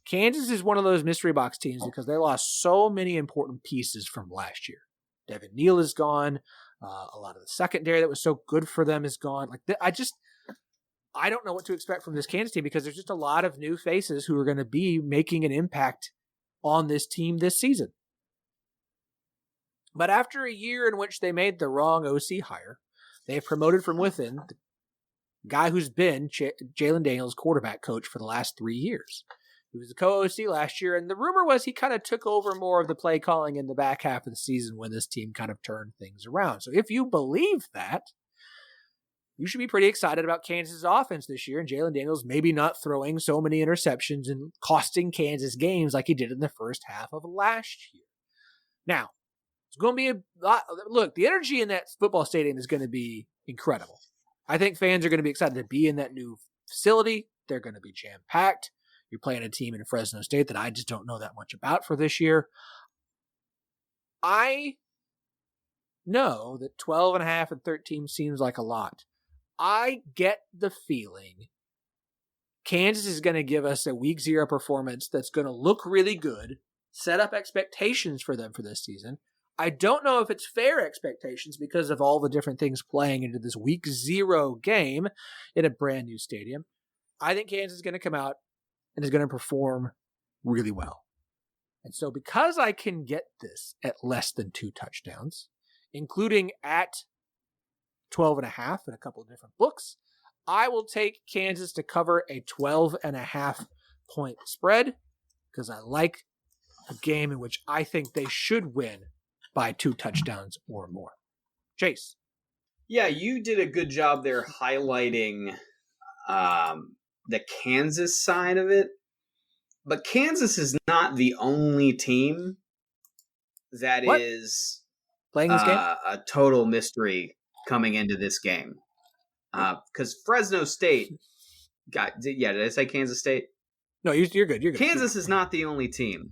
Kansas is one of those mystery box teams because they lost so many important pieces from last year. Devin Neal is gone. A lot of the secondary that was so good for them is gone. I don't know what to expect from this Kansas team because there's just a lot of new faces who are going to be making an impact on this team this season. But after a year in which they made the wrong OC hire, they have promoted from within the guy who's been Jalen Daniels' quarterback coach for the last 3 years. He was the co-OC last year, and the rumor was he kind of took over more of the play calling in the back half of the season when this team kind of turned things around. So if you believe that, you should be pretty excited about Kansas' offense this year, and Jalen Daniels maybe not throwing so many interceptions and costing Kansas games like he did in the first half of last year. Now, it's going to be a lot. Look, the energy in that football stadium is going to be incredible. I think fans are going to be excited to be in that new facility. They're going to be jam-packed. You're playing a team in Fresno State that I just don't know that much about for this year. I know that 12.5 and 13 seems like a lot. I get the feeling Kansas is going to give us a week 0 performance that's going to look really good, set up expectations for them for this season. I don't know if it's fair expectations because of all the different things playing into this week 0 game in a brand new stadium. I think Kansas is going to come out and is going to perform really well. And so because I can get this at less than 2 touchdowns, including at 12.5 in a couple of different books, I will take Kansas to cover a 12.5 point spread because I like a game in which I think they should win by 2 touchdowns or more. Chase. Yeah, you did a good job there highlighting the Kansas side of it. But Kansas is not the only team that is playing this game? A total mystery coming into this game. Because Fresno State did I say Kansas State? No, you're good. You're good. Kansas is not the only team.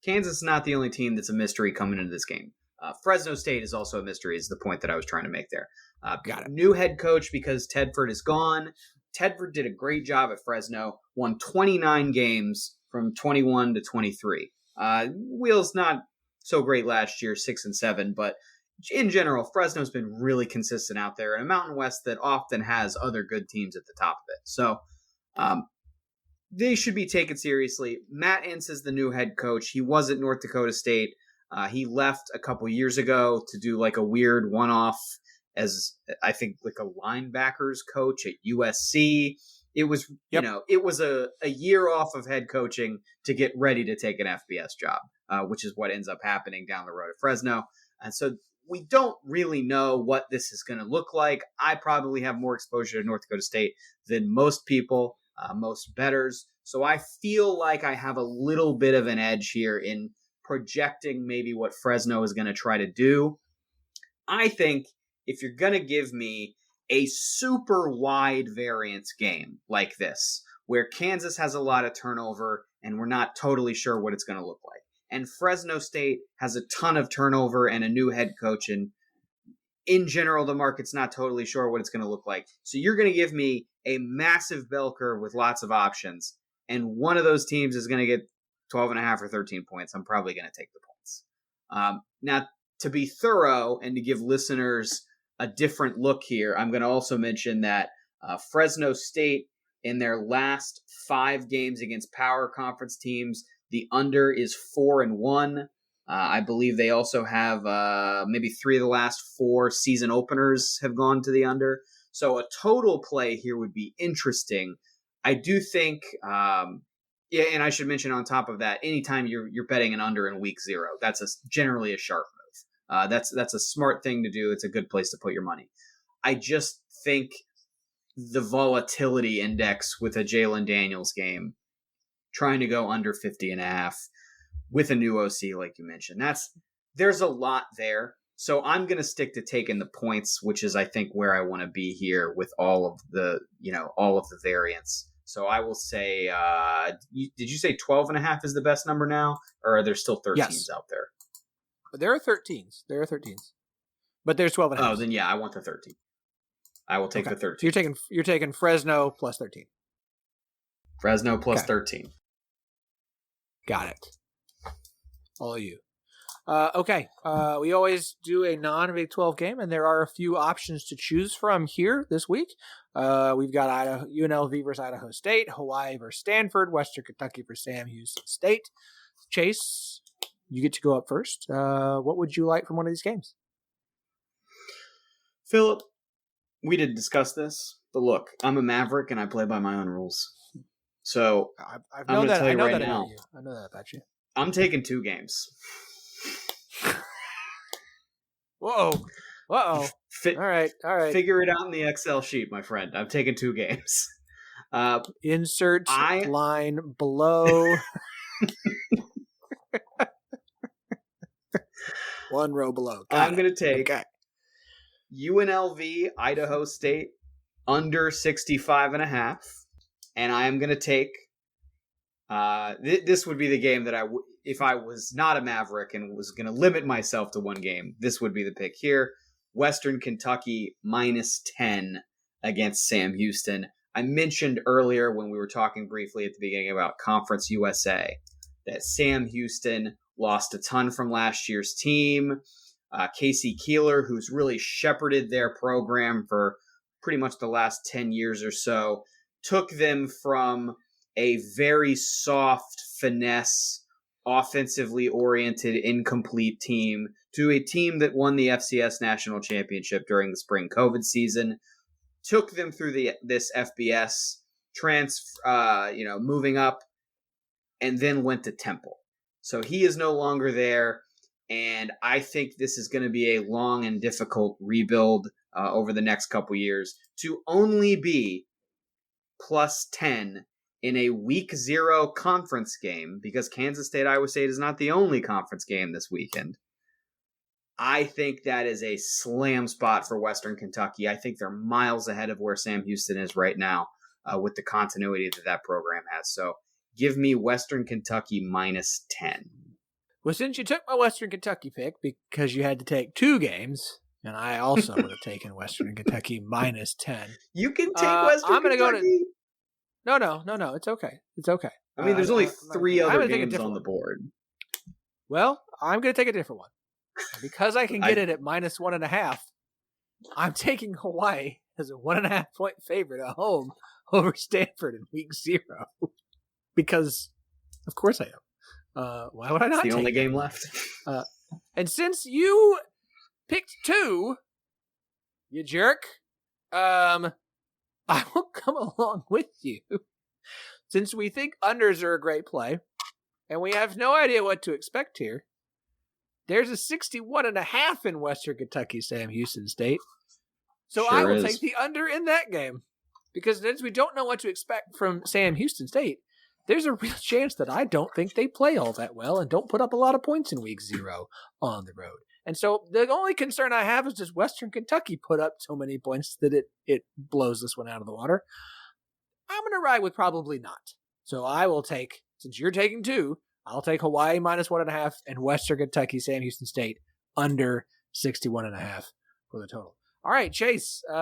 Kansas is not the only team that's a mystery coming into this game. Fresno State is also a mystery, is the point that I was trying to make there. Got it. New head coach because Tedford is gone. Tedford did a great job at Fresno, won 29 games from 21 to 23. Wheels not so great last year, 6-7, but in general, Fresno's been really consistent out there in a Mountain West that often has other good teams at the top of it. So they should be taken seriously. Matt Ince is the new head coach. He was at North Dakota State. He left a couple years ago to do like a weird one-off as I think like a linebackers coach at USC. It was, it was a year off of head coaching to get ready to take an FBS job, which is what ends up happening down the road at Fresno. And so we don't really know what this is going to look like. I probably have more exposure to North Dakota State than most people, most bettors. So I feel like I have a little bit of an edge here in projecting maybe what Fresno is going to try to do. I think if you're going to give me a super wide variance game like this, where Kansas has a lot of turnover and we're not totally sure what it's going to look like, and Fresno State has a ton of turnover and a new head coach, and in general, the market's not totally sure what it's going to look like. So you're going to give me a massive bell curve with lots of options, and one of those teams is going to get 12.5 or 13 points. I'm probably going to take the points. Now, to be thorough and to give listeners a different look here, I'm going to also mention that Fresno State, in their last 5 games against power conference teams, the under is 4-1. I believe they also have maybe 3 of the last 4 season openers have gone to the under. So a total play here would be interesting. I do think, yeah, and I should mention on top of that, anytime you're betting an under in week 0, that's generally a sharp move. That's a smart thing to do. It's a good place to put your money. I just think the volatility index with a Jalen Daniels game, trying to go under 50.5 with a new OC, like you mentioned, there's a lot there. So I'm going to stick to taking the points, which is, I think, where I want to be here with all of the variants. So I will say, did you say 12.5 is the best number now, or are there still 13s out there? There are 13s. But there's 12.5. Oh, then yeah, I want the 13. I will take the 13. So you're taking Fresno plus 13. Fresno plus 13. Got it. All of you. Okay. We always do a non-Big 12 game, and there are a few options to choose from here this week. We've got UNLV versus Idaho State, Hawaii versus Stanford, Western Kentucky versus Sam Houston State. Chase, you get to go up first. What would you like from one of these games? Phillip, we did discuss this, but look, I'm a Maverick and I play by my own rules. So I'm going to tell you right now. I know that about you. I'm taking 2 games. Whoa. Uh-oh. All right. Figure it out in the Excel sheet, my friend. I'm taking 2 games. Insert line below. 1 row below. I'm going to take UNLV, Idaho State, under 65.5. And I am going to take, this would be the game that if I was not a Maverick and was going to limit myself to 1 game, this would be the pick here. Western Kentucky minus 10 against Sam Houston. I mentioned earlier when we were talking briefly at the beginning about Conference USA that Sam Houston lost a ton from last year's team. Casey Keeler, who's really shepherded their program for pretty much the last 10 years or so, took them from a very soft, finesse, offensively oriented, incomplete team to a team that won the FCS National Championship during the spring COVID season, took them through this FBS moving up, and then went to Temple. So he is no longer there, and I think this is going to be a long and difficult rebuild over the next couple years to only be plus 10 in a week 0 conference game, because Kansas State, Iowa State is not the only conference game this weekend. I think that is a slam spot for Western Kentucky. I think they're miles ahead of where Sam Houston is right now with the continuity that program has. So give me Western Kentucky minus 10. Well, since you took my Western Kentucky pick because you had to take 2 games, and I also would have taken Western Kentucky minus 10. You can take Western Kentucky. No. It's okay. I mean, there's only 3 other games on the board. Well, I'm going to take a different one. Because I can get it at minus 1.5, I'm taking Hawaii as a 1.5 point favorite at home over Stanford in week 0. Because, of course I am. Why would I not? It's the only game left. And since you picked 2, you jerk, I will come along with you. Since we think unders are a great play, and we have no idea what to expect here, there's a 61.5 in Western Kentucky, Sam Houston State. So I will take the under in that game. Because since we don't know what to expect from Sam Houston State, there's a real chance that I don't think they play all that well and don't put up a lot of points in week 0 on the road. And so the only concern I have is does Western Kentucky put up so many points that it blows this one out of the water? I'm going to ride with probably not. So I will take, since you're taking 2, I'll take Hawaii minus 1.5 and Western Kentucky, Sam Houston State under 61.5 for the total. All right, Chase, this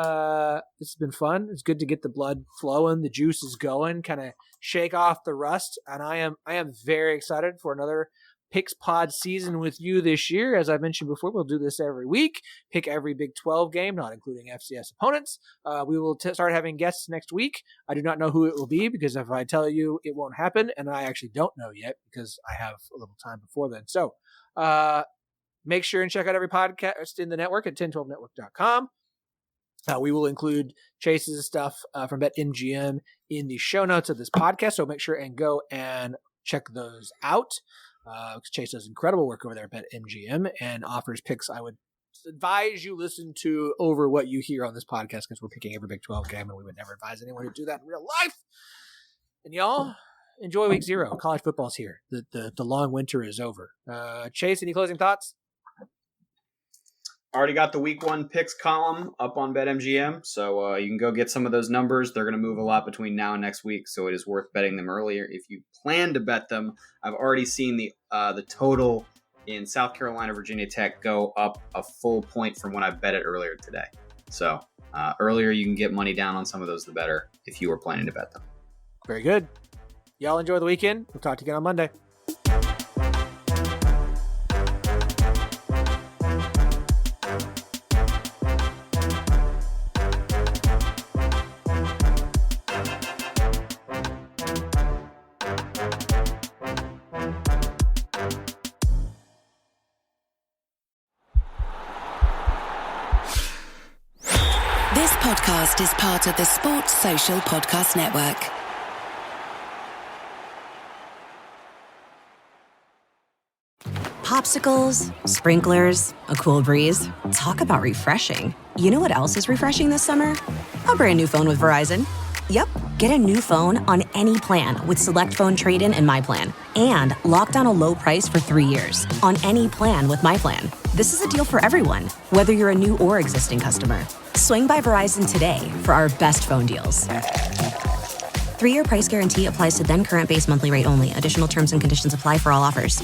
has been fun. It's good to get the blood flowing, the juice is going, kind of shake off the rust, and I am very excited for another Picks Pod season with you this year. As I mentioned before, we'll do this every week. Pick every Big 12 game, not including FCS opponents. We will start having guests next week. I do not know who it will be because if I tell you, it won't happen, and I actually don't know yet because I have a little time before then. So Make sure and check out every podcast in the network at ten12network.com. We will include Chase's stuff from BetMGM in the show notes of this podcast, so make sure and go and check those out. Chase does incredible work over there at BetMGM and offers picks I would advise you listen to over what you hear on this podcast, because we're picking every Big 12 game, and we would never advise anyone to do that in real life. And y'all, enjoy week 0. College football's here. The long winter is over. Chase, any closing thoughts? Already got the week 1 picks column up on BetMGM, so you can go get some of those numbers. They're going to move a lot between now and next week, so it is worth betting them earlier if you plan to bet them. I've already seen the total in South Carolina, Virginia Tech go up a full point from when I bet it earlier today. So earlier you can get money down on some of those, the better, if you were planning to bet them. Very good. Y'all enjoy the weekend. We'll talk to you again on Monday. This podcast is part of the Sports Social Podcast Network. Popsicles, sprinklers, a cool breeze. Talk about refreshing. You know what else is refreshing this summer? A brand new phone with Verizon. Yep, get a new phone on any plan with Select Phone Trade-in and My Plan. And lock down a low price for 3 years on any plan with My Plan. This is a deal for everyone, whether you're a new or existing customer. Swing by Verizon today for our best phone deals. 3-year price guarantee applies to then current base monthly rate only. Additional terms and conditions apply for all offers.